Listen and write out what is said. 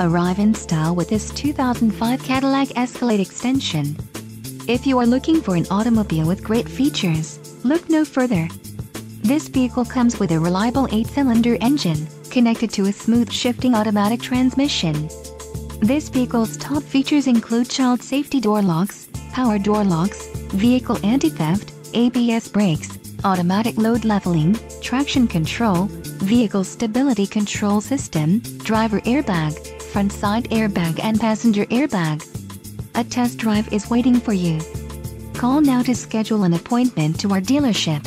Arrive in style with this 2005 Cadillac Escalade extension. If you are looking for an automobile with great features, look no further. This vehicle comes with a reliable 8-cylinder engine, connected to a smooth shifting automatic transmission. This vehicle's top features include child safety door locks, power door locks, vehicle anti-theft, ABS brakes, automatic load leveling, traction control, vehicle stability control system, driver airbag, front side airbag and passenger airbag. A test drive is waiting for you. Call now to schedule an appointment to our dealership.